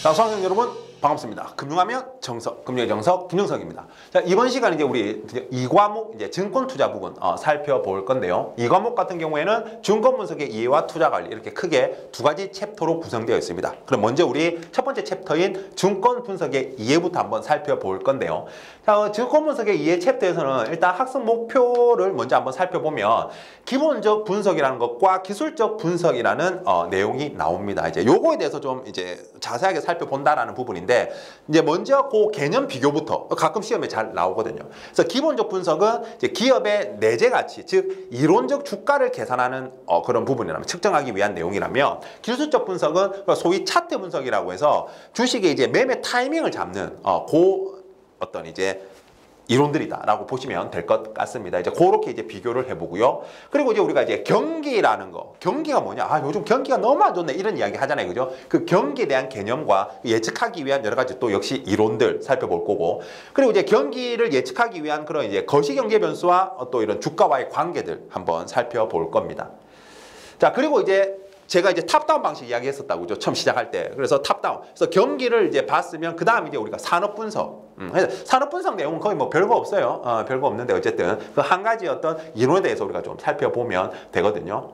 자, 수강생 여러분 반갑습니다. 금융하면 정석, 금융의 정석 김정석입니다. 자, 이번 시간 이제 우리 이 과목 이제 증권 투자 부분 살펴볼 건데요. 이 과목 같은 경우에는 증권 분석의 이해와 투자 관리 이렇게 크게 두 가지 챕터로 구성되어 있습니다. 그럼 먼저 우리 첫 번째 챕터인 증권 분석의 이해부터 한번 살펴볼 건데요. 자, 증권 분석의 이해 챕터에서는 일단 학습 목표를 먼저 한번 살펴보면 기본적 분석이라는 것과 기술적 분석이라는 내용이 나옵니다. 이제 요거에 대해서 좀 이제 자세하게 살펴본다라는 부분인데 이제 먼저 그 개념 비교부터 가끔 시험에 잘 나오거든요. 그래서 기본적 분석은 이제 기업의 내재 가치, 즉 이론적 주가를 계산하는 그런 부분이라면 측정하기 위한 내용이라면 기술적 분석은 소위 차트 분석이라고 해서 주식의 이제 매매 타이밍을 잡는 어떤 이제 이론들이다라고 보시면 될 것 같습니다. 이제 그렇게 이제 비교를 해보고요. 그리고 이제 우리가 이제 경기라는 거, 경기가 뭐냐? 요즘 경기가 너무 안 좋네 이런 이야기 하잖아요, 그죠? 그 경기에 대한 개념과 예측하기 위한 여러 가지 또 역시 이론들 살펴볼 거고, 그리고 이제 경기를 예측하기 위한 그런 이제 거시경제 변수와 또 이런 주가와의 관계들 한번 살펴볼 겁니다. 자, 그리고 이제 제가 이제 탑다운 방식 이야기했었다고, 그죠? 처음 시작할 때. 그래서 탑다운. 그래서 경기를 이제 봤으면 그 다음 이제 우리가 산업 분석. 그래서 산업 분석 내용은 거의 뭐 별거 없어요. 별거 없는데 어쨌든 그 한 가지 어떤 이론에 대해서 우리가 좀 살펴보면 되거든요.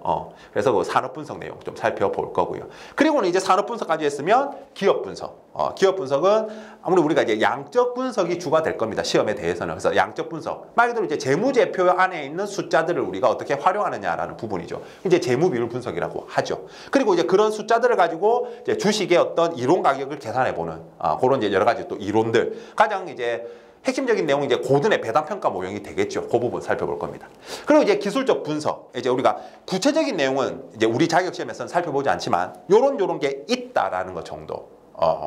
그래서 그 산업 분석 내용 좀 살펴볼 거고요. 그리고는 이제 산업 분석까지 했으면 기업 분석. 기업 분석은 아무래도 우리가 이제 양적 분석이 주가 될 겁니다. 시험에 대해서는. 그래서 양적 분석. 말 그대로 이제 재무제표 안에 있는 숫자들을 우리가 어떻게 활용하느냐라는 부분이죠. 이제 재무비율 분석이라고 하죠. 그리고 이제 그런 숫자들을 가지고 이제 주식의 어떤 이론 가격을 계산해보는 그런 이제 여러 가지 또 이론들. 가장 이제 핵심적인 내용이 이제 고든의 배당 평가 모형이 되겠죠. 그 부분 살펴볼 겁니다. 그리고 이제 기술적 분석. 이제 우리가 구체적인 내용은 이제 우리 자격 시험에서는 살펴보지 않지만 요런 게 있다라는 것 정도.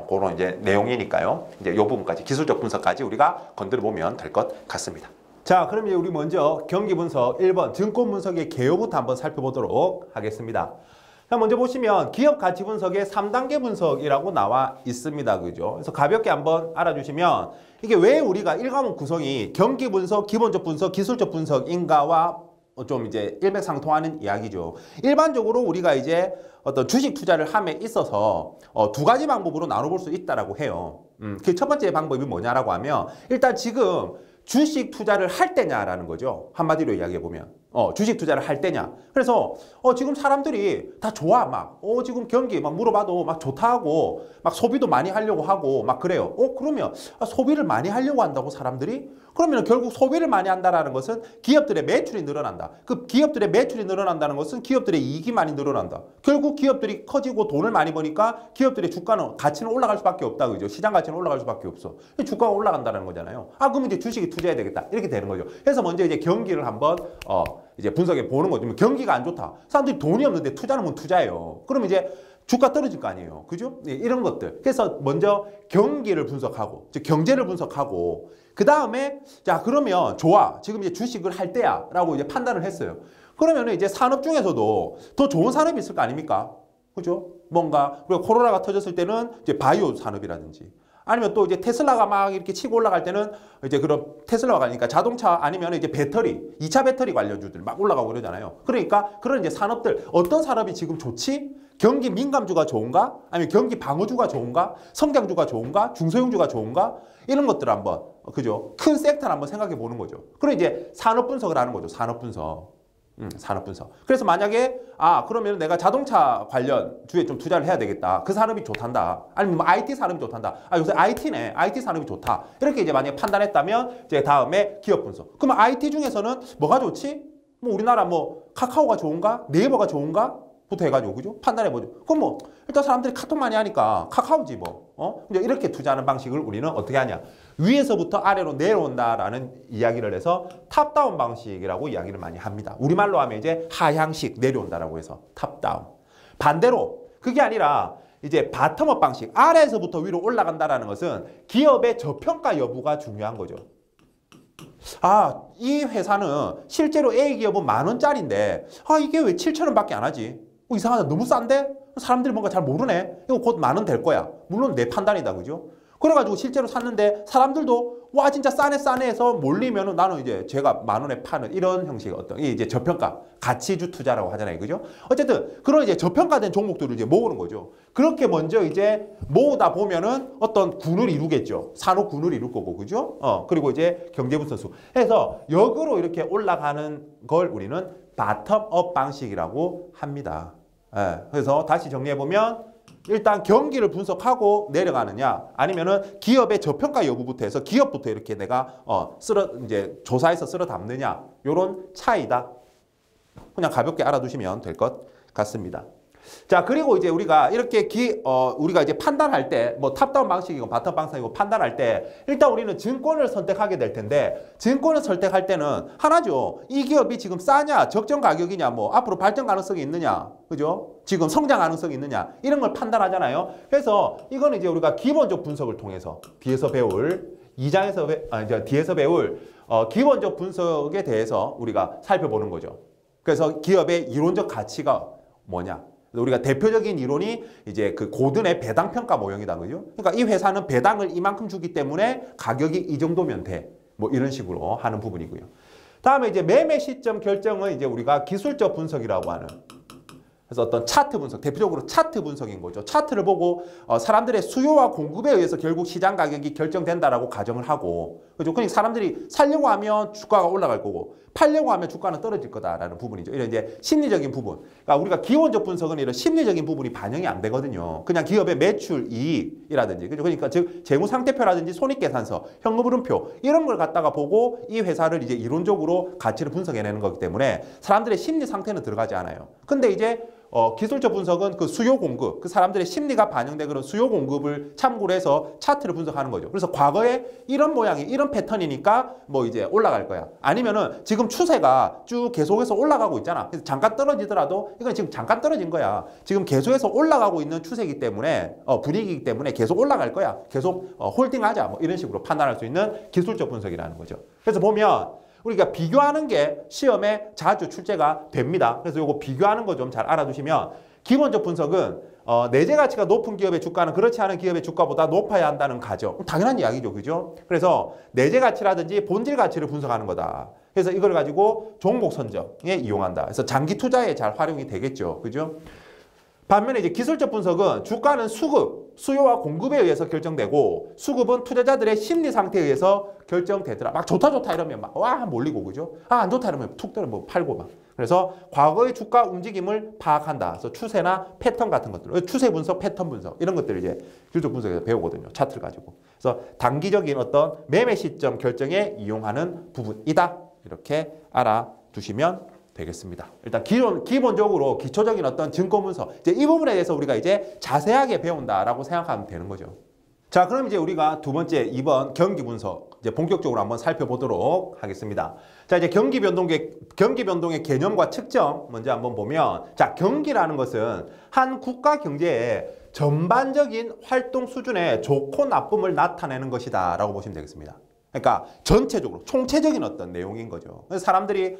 그런 이제 내용이니까요. 이제 이 부분까지 기술적 분석까지 우리가 건드려 보면 될 것 같습니다. 자, 그럼 이제 우리 먼저 경기 분석 1번 증권 분석의 개요부터 한번 살펴보도록 하겠습니다. 자, 먼저 보시면 기업 가치 분석의 3단계 분석이라고 나와 있습니다. 그죠? 그래서 가볍게 한번 알아주시면 이게 왜 우리가 1과목 구성이 경기 분석, 기본적 분석, 기술적 분석인가와 좀 이제 일맥상통하는 이야기죠. 일반적으로 우리가 이제 어떤 주식 투자를 함에 있어서 두 가지 방법으로 나눠볼 수 있다라고 해요. 그 첫 번째 방법이 뭐냐라고 하면 일단 지금 주식 투자를 할 때냐라는 거죠. 한마디로 이야기해보면. 주식 투자를 할 때냐. 그래서 지금 사람들이 다 좋아. 막 지금 경기 막 물어봐도 막 좋다 하고 막 소비도 많이 하려고 하고 막 그래요. 그러면 소비를 많이 하려고 한다고 사람들이? 그러면 결국 소비를 많이 한다는 것은 기업들의 매출이 늘어난다. 그 기업들의 매출이 늘어난다는 것은 기업들의 이익이 많이 늘어난다. 결국 기업들이 커지고 돈을 많이 버니까 기업들의 주가는 가치는 올라갈 수밖에 없다. 그죠? 시장 가치는 올라갈 수밖에 없어. 주가가 올라간다는 거잖아요. 그러면 이제 주식이 투자해야 되겠다. 이렇게 되는 거죠. 그래서 먼저 이제 경기를 한번 이제 분석해 보는 거죠. 경기가 안 좋다. 사람들이 돈이 없는데 투자는 뭐 투자예요. 그러면 이제 주가 떨어질 거 아니에요. 그죠? 이런 것들. 그래서 먼저 경기를 분석하고, 즉 경제를 분석하고, 그 다음에 자, 그러면 좋아. 지금 이제 주식을 할 때야. 라고 이제 판단을 했어요. 그러면 이제 산업 중에서도 더 좋은 산업이 있을 거 아닙니까? 그죠? 뭔가, 우리가 코로나가 터졌을 때는 이제 바이오 산업이라든지, 아니면 또 이제 테슬라가 막 이렇게 치고 올라갈 때는 이제 그런 테슬라가 가니까 자동차 아니면 이제 배터리, 2차 배터리 관련주들 막 올라가고 그러잖아요. 그러니까 그런 이제 산업들, 어떤 산업이 지금 좋지? 경기 민감주가 좋은가? 아니면 경기 방어주가 좋은가? 성장주가 좋은가? 중소형주가 좋은가? 이런 것들을 한번, 그죠? 큰 섹터를 한번 생각해 보는 거죠. 그리고 이제 산업 분석을 하는 거죠. 산업 분석. 산업 분석. 그래서 만약에 그러면 내가 자동차 관련 주에 좀 투자를 해야 되겠다. 그 산업이 좋단다. 아니면 뭐 IT 산업이 좋단다. 요새 IT네. IT 산업이 좋다. 이렇게 이제 만약에 판단했다면 이제 다음에 기업 분석. 그러면 IT 중에서는 뭐가 좋지? 뭐 우리나라 뭐 카카오가 좋은가? 네이버가 좋은가? 부터 해가지고, 그죠? 판단해보죠. 그럼 뭐, 일단 사람들이 카톡 많이 하니까 카카오지 뭐. 이제 이렇게 투자하는 방식을 우리는 어떻게 하냐. 위에서부터 아래로 내려온다라는 이야기를 해서 탑다운 방식이라고 이야기를 많이 합니다. 우리말로 하면 이제 하향식 내려온다라고 해서 탑다운. 반대로, 그게 아니라 이제 바텀업 방식, 아래에서부터 위로 올라간다라는 것은 기업의 저평가 여부가 중요한 거죠. 이 회사는 실제로 A기업은 10,000원짜리인데 이게 왜 7,000원밖에 안 하지? 이상하다. 너무 싼데? 사람들이 뭔가 잘 모르네? 이거 곧 10,000원 될 거야. 물론 내 판단이다. 그죠? 그래가지고 실제로 샀는데 사람들도 와 진짜 싸네 싸네 해서 몰리면은 나는 이제 제가 10,000원에 파는 이런 형식의 어떤 이 이제 저평가 가치주 투자라고 하잖아요, 그죠? 어쨌든 그런 이제 저평가된 종목들을 이제 모으는 거죠. 그렇게 먼저 이제 모으다 보면은 어떤 군을 이루겠죠. 산업군을 이룰 거고, 그죠? 그리고 이제 경제분석수 해서 역으로 이렇게 올라가는 걸 우리는 바텀업 방식이라고 합니다. 예, 그래서 다시 정리해 보면. 일단 경기를 분석하고 내려가느냐 아니면은 기업의 저평가 여부부터 해서 기업부터 이렇게 내가 이제 조사해서 쓸어 담느냐 요런 차이다. 그냥 가볍게 알아두시면 될 것 같습니다. 자, 그리고 이제 우리가 이렇게 우리가 이제 판단할 때 뭐 탑다운 방식이고 바텀 방식이고 판단할 때 일단 우리는 증권을 선택하게 될 텐데 증권을 선택할 때는 하나죠. 이 기업이 지금 싸냐, 적정 가격이냐, 뭐 앞으로 발전 가능성이 있느냐, 그죠? 지금 성장 가능성이 있느냐 이런 걸 판단하잖아요. 그래서 이거는 이제 우리가 기본적 분석을 통해서 뒤에서 배울 뒤에서 배울 기본적 분석에 대해서 우리가 살펴보는 거죠. 그래서 기업의 이론적 가치가 뭐냐? 우리가 대표적인 이론이 이제 그 고든의 배당평가 모형이다, 그죠? 그러니까 이 회사는 배당을 이만큼 주기 때문에 가격이 이 정도면 돼. 뭐 이런 식으로 하는 부분이고요. 다음에 이제 매매 시점 결정은 이제 우리가 기술적 분석이라고 하는. 그래서 어떤 차트 분석, 대표적으로 차트 분석인 거죠. 차트를 보고 사람들의 수요와 공급에 의해서 결국 시장 가격이 결정된다라고 가정을 하고, 그죠? 그러니까 사람들이 살려고 하면 주가가 올라갈 거고, 팔려고 하면 주가는 떨어질 거다라는 부분이죠. 이런 이제 심리적인 부분. 그러니까 우리가 기본적 분석은 이런 심리적인 부분이 반영이 안 되거든요. 그냥 기업의 매출, 이익이라든지, 그죠? 그러니까 즉 재무상태표라든지 손익계산서, 현금흐름표 이런 걸 갖다가 보고 이 회사를 이제 이론적으로 가치를 분석해내는 거기 때문에 사람들의 심리 상태는 들어가지 않아요. 근데 이제 기술적 분석은 그 수요 공급, 그 사람들의 심리가 반영된 그런 수요 공급을 참고로 해서 차트를 분석하는 거죠. 그래서 과거에 이런 모양이 이런 패턴이니까 뭐 이제 올라갈 거야. 아니면은 지금 추세가 쭉 계속해서 올라가고 있잖아. 그래서 잠깐 떨어지더라도 이건 지금 잠깐 떨어진 거야. 지금 계속해서 올라가고 있는 추세이기 때문에 분위기이기 때문에 계속 올라갈 거야. 계속 홀딩하자. 뭐 이런 식으로 판단할 수 있는 기술적 분석이라는 거죠. 그래서 보면 우리가 비교하는 게 시험에 자주 출제가 됩니다. 그래서 이거 비교하는 거 좀 잘 알아두시면 기본적 분석은 내재 가치가 높은 기업의 주가는 그렇지 않은 기업의 주가보다 높아야 한다는 가정. 당연한 이야기죠, 그죠? 그래서 내재 가치라든지 본질 가치를 분석하는 거다. 그래서 이걸 가지고 종목 선정에 이용한다. 그래서 장기 투자에 잘 활용이 되겠죠, 그죠? 반면에 이제 기술적 분석은 주가는 수요와 공급에 의해서 결정되고 수급은 투자자들의 심리 상태에 의해서 결정되더라. 막 좋다 이러면 막 와 몰리고, 그죠? 안 좋다 이러면 툭 떨어 뭐 팔고 막. 그래서 과거의 주가 움직임을 파악한다. 그래서 추세나 패턴 같은 것들, 추세 분석, 패턴 분석 이런 것들을 이제 기술적 분석에서 배우거든요. 차트를 가지고. 그래서 단기적인 어떤 매매 시점 결정에 이용하는 부분이다. 이렇게 알아두시면 되겠습니다. 일단 기본적으로 기초적인 어떤 증권 분석, 이제 이 부분에 대해서 우리가 이제 자세하게 배운다라고 생각하면 되는 거죠. 자, 그럼 이제 우리가 두 번째 2번 경기 분석 이제 본격적으로 한번 살펴보도록 하겠습니다. 자, 이제 경기 변동의 개념과 측정 먼저 한번 보면, 자, 경기라는 것은 한 국가 경제의 전반적인 활동 수준의 좋고 나쁨을 나타내는 것이다라고 보시면 되겠습니다. 그러니까 전체적으로 총체적인 어떤 내용인 거죠. 그래서 사람들이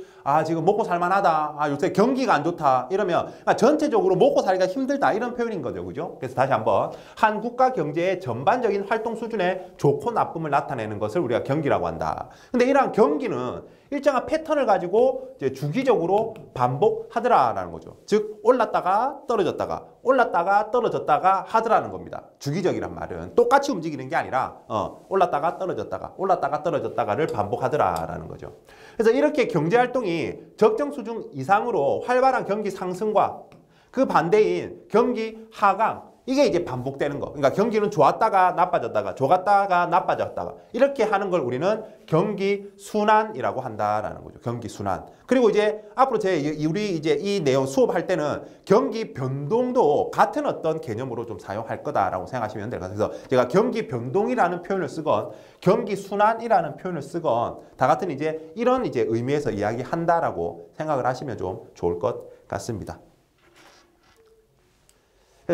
지금 먹고 살만하다, 요새 경기가 안 좋다 이러면 전체적으로 먹고 살기가 힘들다 이런 표현인 거죠, 그죠? 그래서 다시 한번 한 국가 경제의 전반적인 활동 수준의 좋고 나쁨을 나타내는 것을 우리가 경기라고 한다. 근데 이러한 경기는 일정한 패턴을 가지고 이제 주기적으로 반복하더라라는 거죠. 즉 올랐다가 떨어졌다가 올랐다가 떨어졌다가 하더라는 겁니다. 주기적이란 말은 똑같이 움직이는 게 아니라 올랐다가 떨어졌다가 올랐다가 떨어졌다가를 반복하더라라는 거죠. 그래서 이렇게 경제활동이 적정 수준 이상으로 활발한 경기 상승과 그 반대인 경기 하강, 이게 이제 반복되는 거. 그러니까 경기는 좋았다가 나빠졌다가 좋았다가 나빠졌다가 이렇게 하는 걸 우리는 경기 순환이라고 한다라는 거죠. 경기 순환. 그리고 이제 앞으로 우리 이제 이 내용 수업할 때는 경기 변동도 같은 어떤 개념으로 좀 사용할 거다라고 생각하시면 될 것 같아요. 그래서 제가 경기 변동이라는 표현을 쓰건 경기 순환이라는 표현을 쓰건 다 같은 이제 이런 이제 의미에서 이야기한다라고 생각을 하시면 좀 좋을 것 같습니다.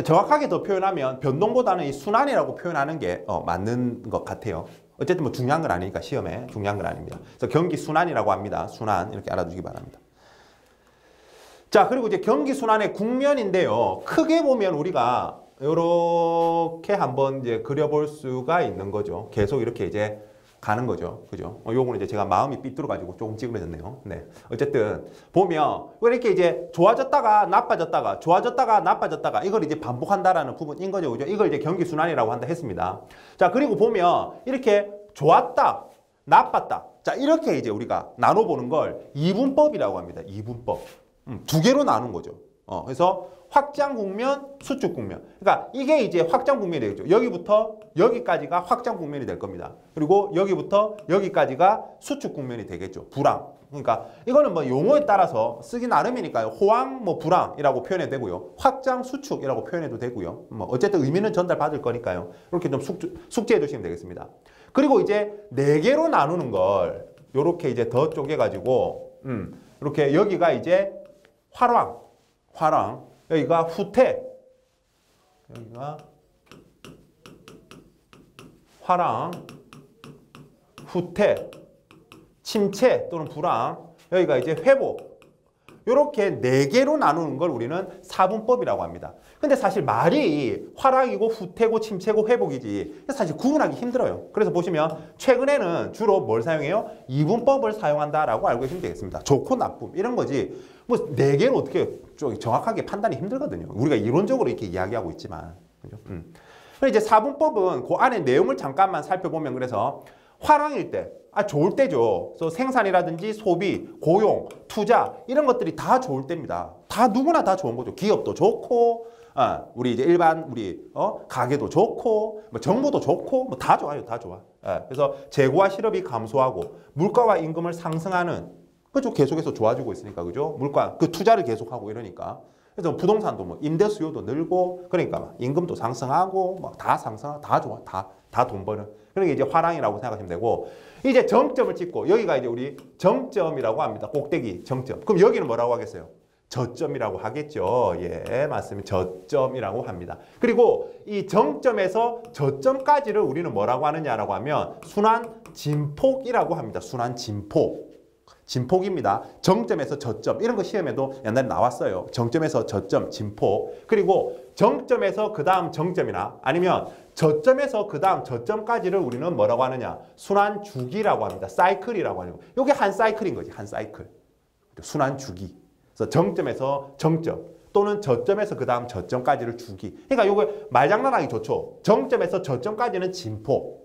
정확하게 더 표현하면 변동보다는 이 순환이라고 표현하는 게 맞는 것 같아요. 어쨌든 뭐 중요한 건 아니니까 시험에 중요한 건 아닙니다. 그래서 경기 순환이라고 합니다. 순환 이렇게 알아두시기 바랍니다. 자, 그리고 이제 경기 순환의 국면인데요. 크게 보면 우리가 이렇게 한번 이제 그려볼 수가 있는 거죠. 계속 이렇게 이제 가는 거죠. 그죠? 요거는 이제 제가 마음이 삐뚤어가지고 조금 찌그러졌네요. 네. 어쨌든, 보면, 이렇게 이제 좋아졌다가 나빠졌다가, 좋아졌다가 나빠졌다가, 이걸 이제 반복한다라는 부분인 거죠. 그죠? 이걸 이제 경기순환이라고 한다 했습니다. 자, 그리고 보면, 이렇게 좋았다, 나빴다. 자, 이렇게 이제 우리가 나눠보는 걸 이분법이라고 합니다. 이분법. 두 개로 나눈 거죠. 그래서 확장 국면, 수축 국면. 그러니까 이게 이제 확장 국면이 되겠죠. 여기부터 여기까지가 확장 국면이 될 겁니다. 그리고 여기부터 여기까지가 수축 국면이 되겠죠. 불황. 그러니까 이거는 뭐 용어에 따라서 쓰기 나름이니까요. 호황, 뭐 불황이라고 표현해도 되고요. 확장, 수축이라고 표현해도 되고요. 뭐 어쨌든 의미는 전달받을 거니까요. 이렇게 좀 숙지해 두시면 되겠습니다. 그리고 이제 네 개로 나누는 걸 이렇게 이제 더 쪼개가지고 이렇게 여기가 이제 활황, 여기가 후퇴, 여기가 활황, 후퇴, 침체 또는 불황, 여기가 이제 회복. 이렇게 네 개로 나누는 걸 우리는 사분법이라고 합니다. 근데 사실 말이 활황이고 후퇴고 침체고 회복이지 사실 구분하기 힘들어요. 그래서 보시면 최근에는 주로 뭘 사용해요? 이분법을 사용한다라고 알고 계시면 되겠습니다. 좋고 나쁨 이런 거지 뭐 네 개를 어떻게 좀 정확하게 판단이 힘들거든요. 우리가 이론적으로 이렇게 이야기하고 있지만. 그죠? 그리고 이제 사분법은 그 안에 내용을 잠깐만 살펴보면 그래서 활황일 때, 좋을 때죠. 그래서 생산이라든지 소비, 고용, 투자 이런 것들이 다 좋을 때입니다. 다 누구나 다 좋은 거죠. 기업도 좋고, 우리 이제 일반 우리 가게도 좋고, 뭐 정부도 좋고, 뭐 다 좋아요, 다 좋아. 그래서 재고와 실업이 감소하고 물가와 임금을 상승하는 그죠? 계속해서 좋아지고 있으니까 그죠? 물가 그 투자를 계속하고 이러니까. 그래서 부동산도 뭐 임대 수요도 늘고 그러니까 임금도 상승하고 막 다 상승하고 다 좋아, 다 돈 버는. 그러니까 이제 화랑이라고 생각하시면 되고 이제 정점을 찍고 여기가 이제 우리 정점이라고 합니다. 꼭대기 정점. 그럼 여기는 뭐라고 하겠어요? 저점이라고 하겠죠. 예, 맞습니다. 저점이라고 합니다. 그리고 이 정점에서 저점까지를 우리는 뭐라고 하느냐라고 하면 순환 진폭이라고 합니다. 순환 진폭. 진폭입니다. 정점에서 저점 이런 거 시험에도 옛날에 나왔어요. 정점에서 저점, 진폭. 그리고 정점에서 그 다음 정점이나 아니면 저점에서 그 다음 저점까지를 우리는 뭐라고 하느냐? 순환 주기라고 합니다. 사이클이라고 하는 거. 이게 한 사이클인 거지. 한 사이클. 순환 주기. 그래서 정점에서 정점 또는 저점에서 그 다음 저점까지를 주기. 그러니까 이거 말장난하기 좋죠. 정점에서 저점까지는 진폭.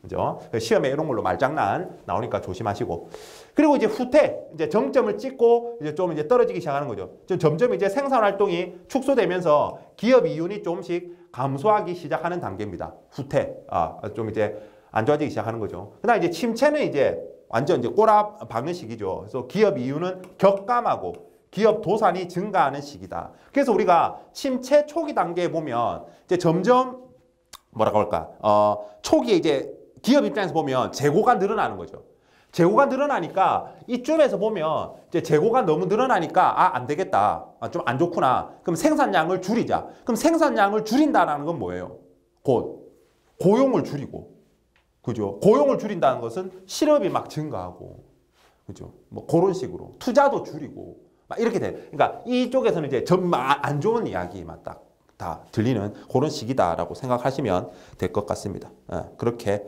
그죠? 시험에 이런 걸로 말장난 나오니까 조심하시고. 그리고 이제 후퇴, 이제 정점을 찍고 이제 좀 이제 떨어지기 시작하는 거죠. 점점 이제 생산 활동이 축소되면서 기업 이윤이 조금씩 감소하기 시작하는 단계입니다. 후퇴, 좀 이제 안 좋아지기 시작하는 거죠. 그다음 이제 침체는 이제 완전 이제 꼬라 박는 시기죠. 그래서 기업 이윤은 격감하고 기업 도산이 증가하는 시기다. 그래서 우리가 침체 초기 단계에 보면 이제 점점 뭐라고 할까? 초기에 이제 기업 입장에서 보면 재고가 늘어나는 거죠. 재고가 늘어나니까 이쯤에서 보면 이제 재고가 너무 늘어나니까 안 되겠다. 좀 안 좋구나. 그럼 생산량을 줄이자. 그럼 생산량을 줄인다는 건 뭐예요? 곧 고용을 줄이고. 그죠? 고용을 줄인다는 것은 실업이 막 증가하고. 그죠? 뭐 그런 식으로 투자도 줄이고 막 이렇게 돼. 그러니까 이쪽에서는 이제 좀 안 좋은 이야기만 다 들리는 그런 시기다라고 생각하시면 될 것 같습니다. 그렇게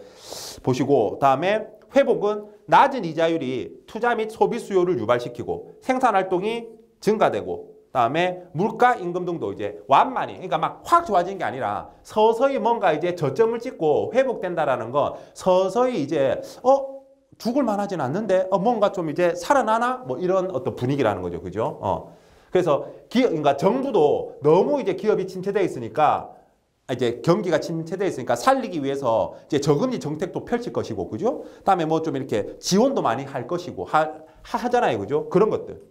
보시고 다음에 회복은 낮은 이자율이 투자 및 소비 수요를 유발시키고 생산활동이 증가되고 다음에 물가, 임금 등도 이제 완만히 그러니까 막 확 좋아지는 게 아니라 서서히 뭔가 이제 저점을 찍고 회복된다라는 건 서서히 이제 죽을 만하진 않는데 뭔가 좀 이제 살아나나 뭐 이런 어떤 분위기라는 거죠. 그죠? 그래서 그러니까 정부도 너무 이제 기업이 침체되어 있으니까 이제 경기가 침체되어 있으니까 살리기 위해서 이제 저금리 정책도 펼칠 것이고, 그죠? 다음에 뭐 좀 이렇게 지원도 많이 할 것이고, 하잖아요. 그죠? 그런 것들.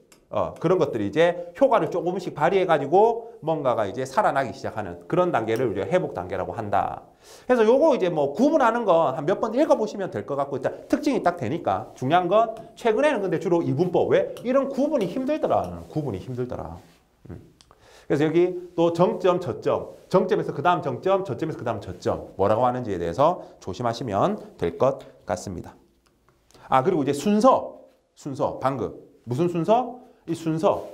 그런 것들이 이제 효과를 조금씩 발휘해가지고 뭔가가 이제 살아나기 시작하는 그런 단계를 우리가 회복 단계라고 한다. 그래서 요거 이제 뭐 구분하는 건 한 몇 번 읽어보시면 될 것 같고, 일단 특징이 딱 되니까. 중요한 건 최근에는 근데 주로 이분법. 왜? 이런 구분이 힘들더라. 구분이 힘들더라. 그래서 여기 또 정점, 저점, 정점에서 그 다음 정점, 저점에서 그 다음 저점 뭐라고 하는지에 대해서 조심하시면 될 것 같습니다. 그리고 이제 순서 방금 무슨 순서? 이 순서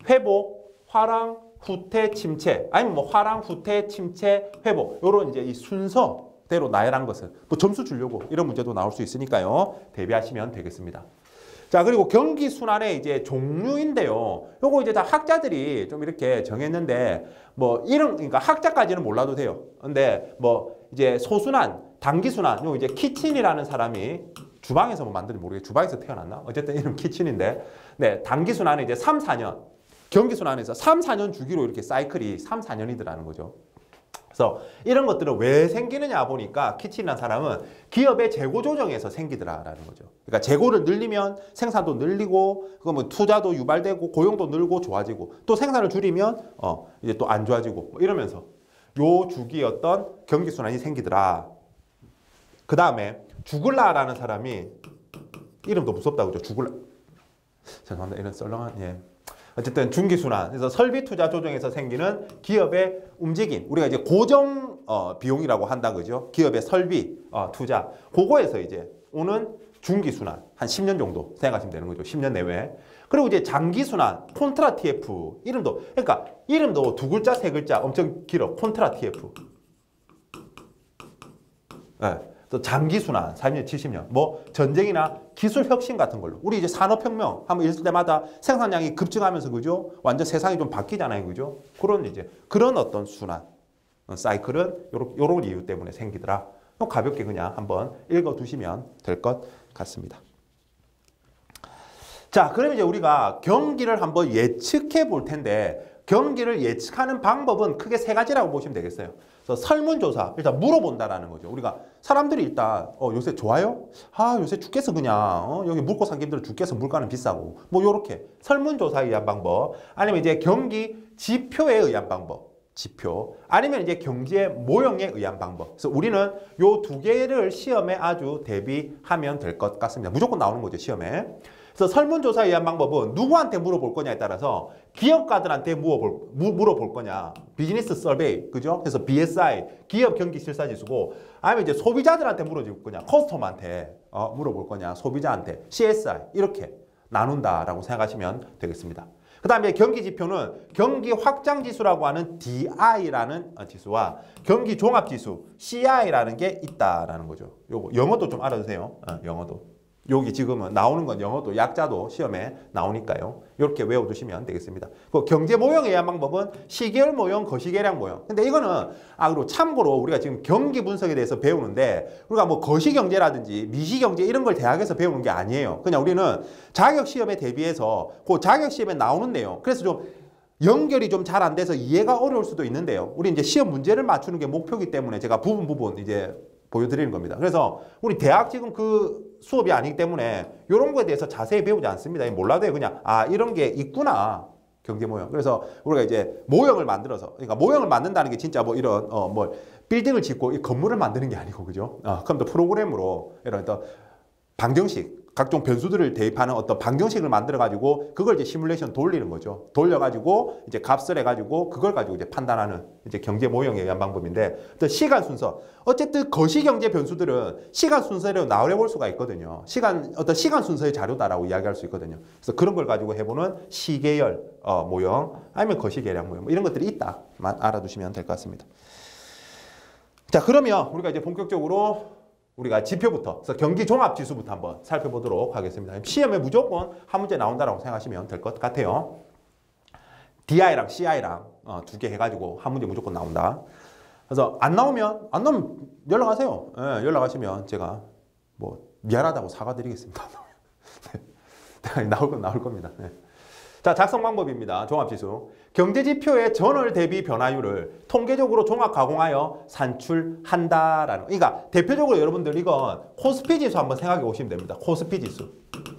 회복, 화랑, 후퇴, 침체 아니면 뭐 화랑, 후퇴, 침체, 회복 요런 이제 이 순서 대로 나열한 것은 뭐 점수 주려고 이런 문제도 나올 수 있으니까요. 대비하시면 되겠습니다. 자, 그리고 경기 순환의 이제 종류인데요. 요거 이제 다 학자들이 좀 이렇게 정했는데 뭐 이런 그러니까 학자까지는 몰라도 돼요. 근데 뭐 이제 소순환, 단기순환, 요 이제 키친이라는 사람이 주방에서 뭐 만드는지 모르겠어요. 주방에서 태어났나? 어쨌든 이름 키친인데 네, 단기순환은 이제 3, 4년, 경기순환에서 3, 4년 주기로 이렇게 사이클이 3, 4년이더라는 거죠. 그래서 이런 것들은 왜 생기느냐 보니까 키친이라는 사람은 기업의 재고 조정에서 생기더라라는 거죠. 그러니까 재고를 늘리면 생산도 늘리고 그거 뭐 투자도 유발되고 고용도 늘고 좋아지고 또 생산을 줄이면 이제 또 안 좋아지고 뭐 이러면서 요 주기의 어떤 경기 순환이 생기더라. 그 다음에 주글라라는 사람이 이름도 무섭다고 그죠. 주글라. 죄송합니다. 이런 썰렁한 예. 어쨌든 중기순환, 그래서 설비 투자 조정에서 생기는 기업의 움직임, 우리가 이제 고정 비용이라고 한다 그죠? 기업의 설비 투자, 그거에서 이제 오는 중기순환 한 10년 정도 생각하시면 되는 거죠. 10년 내외. 그리고 이제 장기순환, 콘트라 TF 이름도 그러니까 이름도 두 글자 세 글자 엄청 길어. 콘트라 TF. 네. 또 장기순환, 40년, 70년, 뭐 전쟁이나 기술 혁신 같은 걸로 우리 이제 산업혁명 한번 있을 때마다 생산량이 급증하면서 그죠? 완전 세상이 좀 바뀌잖아요, 그죠? 그런 어떤 순환, 사이클은 요런 이유 때문에 생기더라. 가볍게 그냥 한번 읽어두시면 될 것 같습니다. 자, 그럼 이제 우리가 경기를 한번 예측해 볼 텐데 경기를 예측하는 방법은 크게 세 가지라고 보시면 되겠어요. 그래서 설문조사, 일단 물어본다라는 거죠. 우리가 사람들이 일단 요새 좋아요? 아, 요새 죽겠어 그냥. 여기 묵고 살기 힘들어 죽겠어. 물가는 비싸고. 뭐 요렇게 설문조사에 의한 방법, 아니면 이제 경기 지표에 의한 방법. 지표, 아니면 이제 경제 모형에 의한 방법. 그래서 우리는 요 두 개를 시험에 아주 대비하면 될 것 같습니다. 무조건 나오는 거죠, 시험에. 그래서 설문조사에 의한 방법은 누구한테 물어볼 거냐에 따라서 기업가들한테 물어볼 거냐. 비즈니스 서베이, 그죠? 그래서 BSI, 기업 경기 실사 지수고, 아니면 이제 소비자들한테 물어볼 거냐. 커스터머한테 물어볼 거냐. 소비자한테. CSI, 이렇게 나눈다라고 생각하시면 되겠습니다. 그 다음에 경기 지표는 경기 확장 지수라고 하는 DI라는 지수와 경기 종합 지수 CI라는 게 있다라는 거죠. 요거 영어도 좀 알아두세요. 영어도. 여기 지금은 나오는 건 영어도 약자도 시험에 나오니까요. 이렇게 외워두시면 되겠습니다. 그 경제 모형에 의한 방법은 시계열 모형, 거시계량 모형. 근데 이거는 그리고 참고로 우리가 지금 경기 분석에 대해서 배우는데 우리가 뭐 거시경제라든지 미시경제 이런 걸 대학에서 배우는 게 아니에요. 그냥 우리는 자격 시험에 대비해서 그 자격 시험에 나오는 내용. 그래서 좀 연결이 좀 잘 안 돼서 이해가 어려울 수도 있는데요. 우리 이제 시험 문제를 맞추는 게 목표이기 때문에 제가 부분 이제 보여드리는 겁니다. 그래서 우리 대학 지금 그 수업이 아니기 때문에 이런 거에 대해서 자세히 배우지 않습니다. 몰라도 해요. 그냥 이런 게 있구나. 경제 모형. 그래서 우리가 이제 모형을 만들어서, 그러니까 모형을 만든다는 게 진짜 뭐 이런 뭐 빌딩을 짓고 이 건물을 만드는 게 아니고, 그죠? 컴퓨터 프로그램으로 이런 어떤 방정식, 각종 변수들을 대입하는 어떤 방정식을 만들어가지고 그걸 이제 시뮬레이션 돌리는 거죠. 돌려가지고 이제 값을 해가지고 그걸 가지고 이제 판단하는 이제 경제 모형에 의한 방법인데, 또 시간 순서. 어쨌든 거시경제 변수들은 시간 순서로 나열해볼 수가 있거든요. 어떤 시간 순서의 자료다라고 이야기할 수 있거든요. 그래서 그런 걸 가지고 해보는 시계열 모형, 아니면 거시계량 모형, 뭐 이런 것들이 있다만 알아두시면 될 것 같습니다. 자, 그러면 우리가 이제 본격적으로 우리가 지표부터, 그래서 경기 종합 지수부터 한번 살펴보도록 하겠습니다. 시험에 무조건 한 문제 나온다라고 생각하시면 될 것 같아요. DI랑 CI랑 두 개 해가지고 한 문제 무조건 나온다. 그래서 안 나오면 연락하세요. 네, 연락하시면 제가 뭐 미안하다고 사과드리겠습니다. 나올 건 나올 겁니다. 네. 자, 작성 방법입니다. 종합지수. 경제지표의 전월 대비 변화율을 통계적으로 종합 가공하여 산출한다라는 거. 그러니까 대표적으로 여러분들 이건 코스피 지수 한번 생각해 보시면 됩니다. 코스피 지수.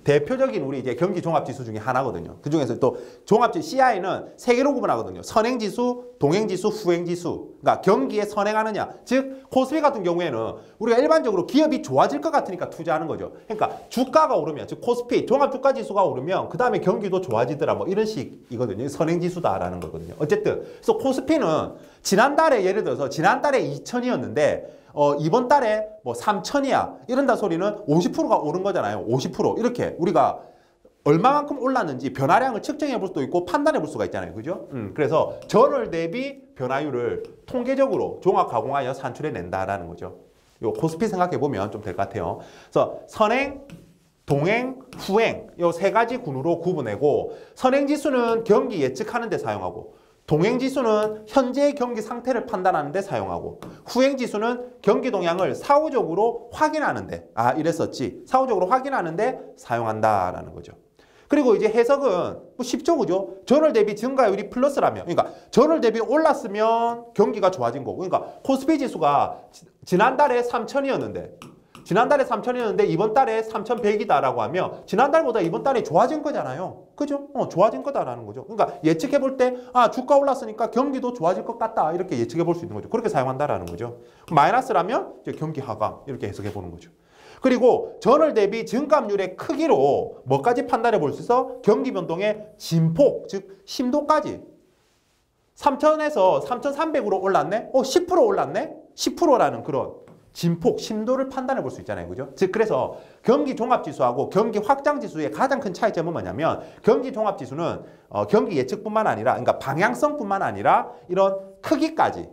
대표적인 우리 이제 경기 종합지수 중에 하나거든요. 그 중에서 또 종합지수 CI는 세 개로 구분하거든요. 선행지수, 동행지수, 후행지수. 그러니까 경기에 선행하느냐. 즉 코스피 같은 경우에는 우리가 일반적으로 기업이 좋아질 것 같으니까 투자하는 거죠. 그러니까 주가가 오르면, 즉 코스피 종합주가지수가 오르면 그 다음에 경기도 좋아지더라. 뭐 이런 식이거든요. 선행지수다라는 거거든요. 어쨌든 그래서 코스피는 지난달에 예를 들어서 지난달에 2,000이었는데 이번 달에 뭐 3,000이야 이런다 소리는 50%가 오른 거잖아요. 50% 이렇게 우리가 얼마만큼 올랐는지 변화량을 측정해 볼 수도 있고 판단해 볼 수가 있잖아요. 그죠? 그래서 전월 대비 변화율을 통계적으로 종합 가공하여 산출해 낸다라는 거죠. 요 코스피 생각해 보면 좀 될 것 같아요. 그래서 선행, 동행, 후행 요 세 가지 군으로 구분하고 선행 지수는 경기 예측하는 데 사용하고 동행 지수는 현재의 경기 상태를 판단하는 데 사용하고 후행 지수는 경기 동향을 사후적으로 확인하는 데 이랬었지. 사후적으로 확인하는 데 사용한다라는 거죠. 그리고 이제 해석은 뭐 쉽죠, 그죠? 전월 대비 증가율이 플러스라면, 그러니까 전월 대비 올랐으면 경기가 좋아진 거고, 그러니까 코스피 지수가 지난달에 3,000이었는데 이번 달에 3,100이다라고 하면 지난달보다 이번 달에 좋아진 거잖아요. 그죠? 좋아진 거다라는 거죠. 그러니까 예측해 볼 때 주가 올랐으니까 경기도 좋아질 것 같다 이렇게 예측해 볼 수 있는 거죠. 그렇게 사용한다라는 거죠. 마이너스라면 이제 경기 하강 이렇게 해석해 보는 거죠. 그리고 전월 대비 증감률의 크기로 뭐까지 판단해 볼 수 있어? 경기 변동의 진폭, 즉 심도까지. 3,000에서 3,300으로 올랐네? 10% 올랐네? 10%라는 그런 진폭, 심도를 판단해 볼 수 있잖아요. 그죠? 즉, 그래서 경기 종합지수하고 경기 확장지수의 가장 큰 차이점은 뭐냐면 경기 종합지수는 경기 예측뿐만 아니라, 그러니까 방향성뿐만 아니라 이런 크기까지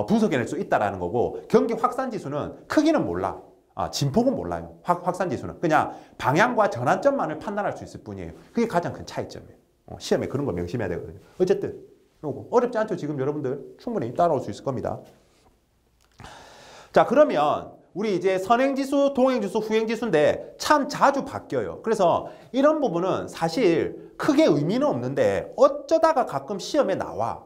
분석해낼 수 있다는 거고 경기 확산지수는 크기는 몰라. 진폭은 몰라요. 확산지수는. 그냥 방향과 전환점만을 판단할 수 있을 뿐이에요. 그게 가장 큰 차이점이에요. 시험에 그런 거 명심해야 되거든요. 어쨌든 요거 어렵지 않죠? 지금 여러분들 충분히 따라올 수 있을 겁니다. 자, 그러면 우리 이제 선행지수, 동행지수, 후행지수인데 참 자주 바뀌어요. 그래서 이런 부분은 사실 크게 의미는 없는데 어쩌다가 가끔 시험에 나와.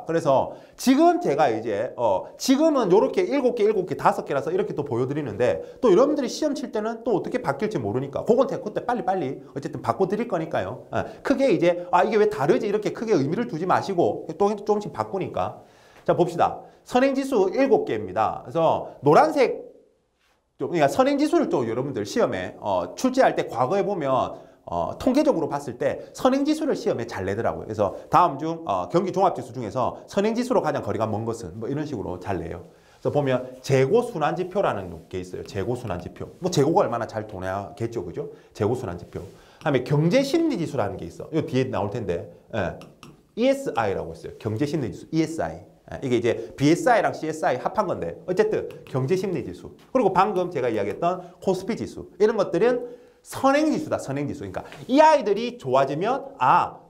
그래서 지금 제가 이제 지금은 요렇게 7개, 5개라서 이렇게 또 보여드리는데 또 여러분들이 시험 칠 때는 또 어떻게 바뀔지 모르니까 그건 그때 빨리 어쨌든 바꿔드릴 거니까요. 크게 이제 이게 왜 다르지 이렇게 크게 의미를 두지 마시고 또 조금씩 바꾸니까. 자, 봅시다. 선행지수 7개입니다. 그래서 노란색, 그러니까 선행지수를 또 여러분들 시험에 출제할 때 과거에 보면 통계적으로 봤을 때 선행지수를 시험에 잘 내더라고요. 그래서 다음 중 경기 종합지수 중에서 선행지수로 가장 거리가 먼 것은 뭐 이런 식으로 잘 내요. 그래서 보면 재고순환지표라는 게 있어요. 재고순환지표. 뭐 재고가 얼마나 잘 도나겠죠, 그죠? 재고순환지표. 다음에 경제심리지수라는 게 있어. 이 뒤에 나올 텐데 ESI라고 있어요. 경제심리지수 ESI. 이게 이제 BSI랑 CSI 합한 건데 어쨌든 경제심리지수. 그리고 방금 제가 이야기했던 코스피지수. 이런 것들은 선행지수다. 선행지수. 그러니까 이 아이들이 좋아지면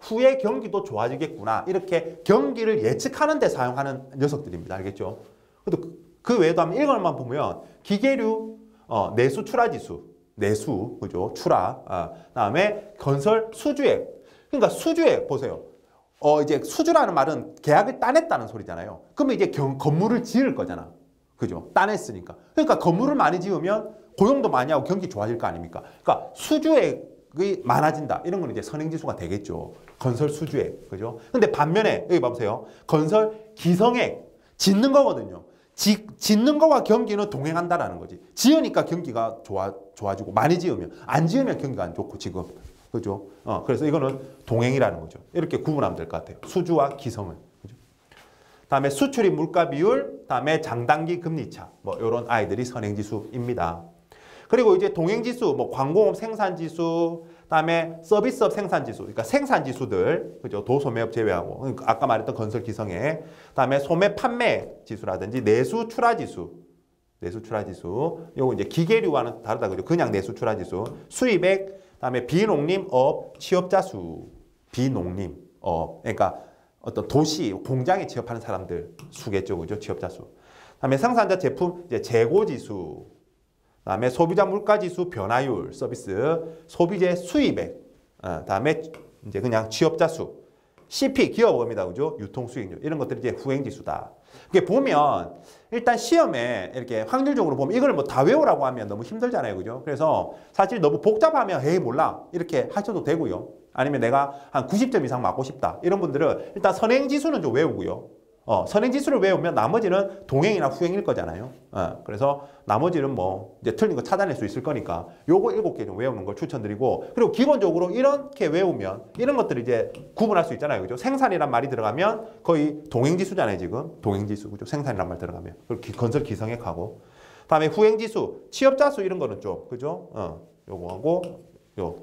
후에 경기도 좋아지겠구나. 이렇게 경기를 예측하는 데 사용하는 녀석들입니다. 알겠죠? 그 외에도 한번 이것만 보면 기계류 내수 출하지수. 내수. 그죠? 출하. 그다음에 건설 수주액. 그러니까 수주액 보세요. 이제 수주라는 말은 계약을 따냈다는 소리잖아요. 그러면 이제 건물을 지을 거잖아. 그죠? 따냈으니까. 그러니까 건물을 많이 지으면 고용도 많이 하고 경기 좋아질 거 아닙니까? 그러니까 수주액이 많아진다. 이런 건 이제 선행지수가 되겠죠. 건설 수주액. 그죠? 근데 반면에 여기 봐보세요. 건설 기성액. 짓는 거거든요. 짓는 거와 경기는 동행한다라는 거지. 지으니까 경기가 좋아지고 많이 지으면. 안 지으면 경기가 안 좋고 지금. 그죠? 그래서 이거는 동행이라는 거죠. 이렇게 구분하면 될 것 같아요. 수주와 기성을. 그죠? 다음에 수출입 물가 비율, 다음에 장단기 금리차. 뭐 이런 아이들이 선행지수입니다. 그리고 이제 동행지수, 뭐 광공업 생산지수, 다음에 서비스업 생산지수, 그러니까 생산지수들, 그죠? 도소매업 제외하고, 그러니까 아까 말했던 건설 기성액, 다음에 소매 판매 지수라든지 내수 출하지수, 요거 이제 기계류와는 다르다, 그죠? 그냥 내수 출하지수, 수입액, 다음에 비농림업 취업자 수, 비농림업, 그러니까 어떤 도시, 공장에 취업하는 사람들 수겠죠, 그죠? 취업자 수. 다음에 생산자 제품 이제 재고지수, 다음에 소비자 물가지수 변화율, 서비스, 소비재 수입액, 다음에 이제 그냥 취업자 수, CP 기업업입니다, 그죠? 유통수익률 이런 것들이 이제 후행지수다. 이게 보면 일단 시험에 이렇게 확률적으로 보면 이걸 뭐 다 외우라고 하면 너무 힘들잖아요, 그죠? 그래서 사실 너무 복잡하면 에이 몰라 이렇게 하셔도 되고요. 아니면 내가 한 90점 이상 맞고 싶다 이런 분들은 일단 선행지수는 좀 외우고요. 선행지수를 외우면 나머지는 동행이나 후행일 거잖아요. 그래서 나머지는 뭐 이제 틀린 거 찾아낼 수 있을 거니까 요거 7개 좀 외우는 걸 추천드리고, 그리고 기본적으로 이렇게 외우면 이런 것들을 이제 구분할 수 있잖아요. 그죠? 생산이란 말이 들어가면 거의 동행지수잖아요, 지금. 동행지수. 그죠? 생산이란 말 들어가면. 그리고 건설 기성액하고. 다음에 후행지수, 취업자 수 이런 거는 좀, 그죠? 요거하고 요.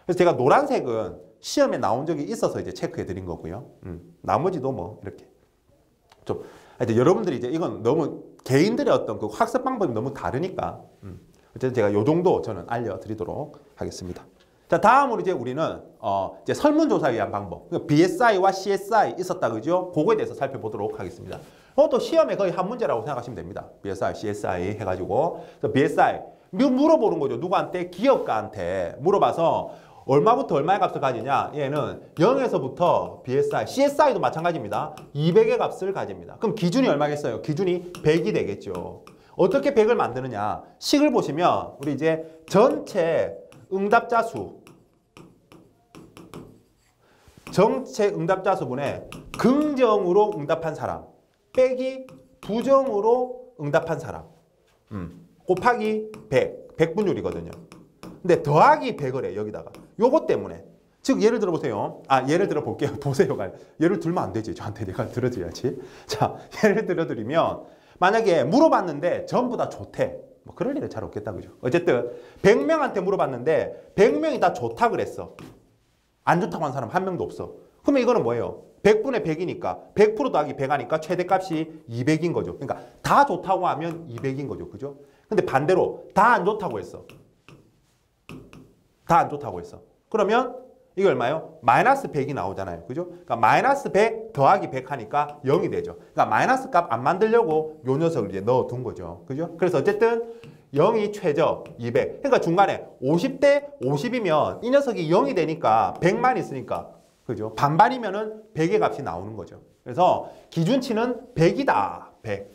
그래서 제가 노란색은 시험에 나온 적이 있어서 이제 체크해 드린 거고요. 나머지도 뭐 이렇게 좀 하여튼 여러분들이 이제 이건 너무 개인들의 어떤 그 학습 방법이 너무 다르니까 어쨌든 제가 요 정도 저는 알려드리도록 하겠습니다. 자, 다음으로 이제 우리는 이제 설문조사에 의한 방법. 그러니까 BSI와 CSI 있었다, 그죠? 그거에 대해서 살펴보도록 하겠습니다. 또 시험에 거의 한 문제라고 생각하시면 됩니다. BSI, CSI 해가지고. 그래서 BSI 물어보는 거죠. 누구한테? 기업가한테 물어봐서 얼마부터 얼마의 값을 가지냐? 얘는 0에서부터 BSI, CSI도 마찬가지입니다. 200의 값을 가집니다. 그럼 기준이 얼마겠어요? 기준이 100이 되겠죠. 어떻게 100을 만드느냐? 식을 보시면 우리 이제 전체 응답자 수, 전체 응답자 수분에 긍정으로 응답한 사람 빼기 부정으로 응답한 사람 곱하기 100, 100분율이거든요. 근데 더하기 100을 해, 여기다가. 요것 때문에. 즉, 예를 들어 보세요. 예를 들어 볼게요. 보세요가. 예를 들면 안 되지. 저한테 내가 들어줘야지. 자, 예를 들어 드리면, 만약에 물어봤는데 전부 다 좋대. 뭐 그럴 일은 잘 없겠다, 그죠? 어쨌든 100명한테 물어봤는데 100명이 다 좋다 그랬어. 안 좋다고 한 사람 한 명도 없어. 그러면 이거는 뭐예요? 100분의 100이니까 100% 더하기 100 하니까 최대값이 200인 거죠. 그러니까 다 좋다고 하면 200인 거죠. 그죠? 근데 반대로 다 안 좋다고 했어. 다 안 좋다고 했어. 그러면 이거 얼마예요? 마이너스 100이 나오잖아요. 그죠? 그러니까 마이너스 100 더하기 100 하니까 0이 되죠. 그러니까 마이너스 값 안 만들려고 요 녀석을 이제 넣어둔 거죠. 그죠? 그래서 어쨌든 0이 최저 200. 그러니까 중간에 50대 50이면 이 녀석이 0이 되니까 100만 있으니까. 그죠? 반반이면은 100의 값이 나오는 거죠. 그래서 기준치는 100이다. 100.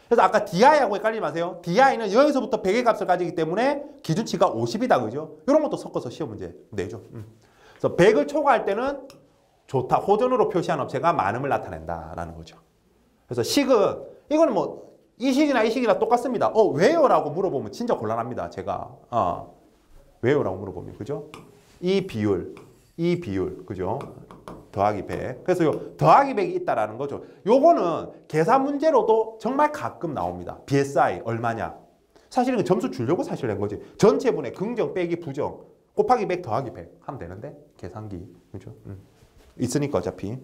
그래서 아까 DI하고 헷갈리지 마세요. DI는 0에서부터 100의 값을 가지기 때문에 기준치가 50이다. 그죠? 이런 것도 섞어서 시험 문제 내죠. 그래서 100을 초과할 때는 좋다. 호전으로 표시한 업체가 많음을 나타낸다라는 거죠. 그래서 식은 이거는 뭐 이 식이나 이 식이나 똑같습니다. 왜요? 라고 물어보면 진짜 곤란합니다. 제가. 왜요? 라고 물어보면. 그죠? 이 비율, 그죠? 더하기 100. 그래서 요 더하기 100이 있다라는 거죠. 요거는 계산 문제로도 정말 가끔 나옵니다. BSI 얼마냐? 사실은 그 점수 주려고 사실 낸 거지. 전체분의 긍정 빼기 부정 곱하기 100 더하기 100 하면 되는데 계산기. 그죠? 있으니까 어차피.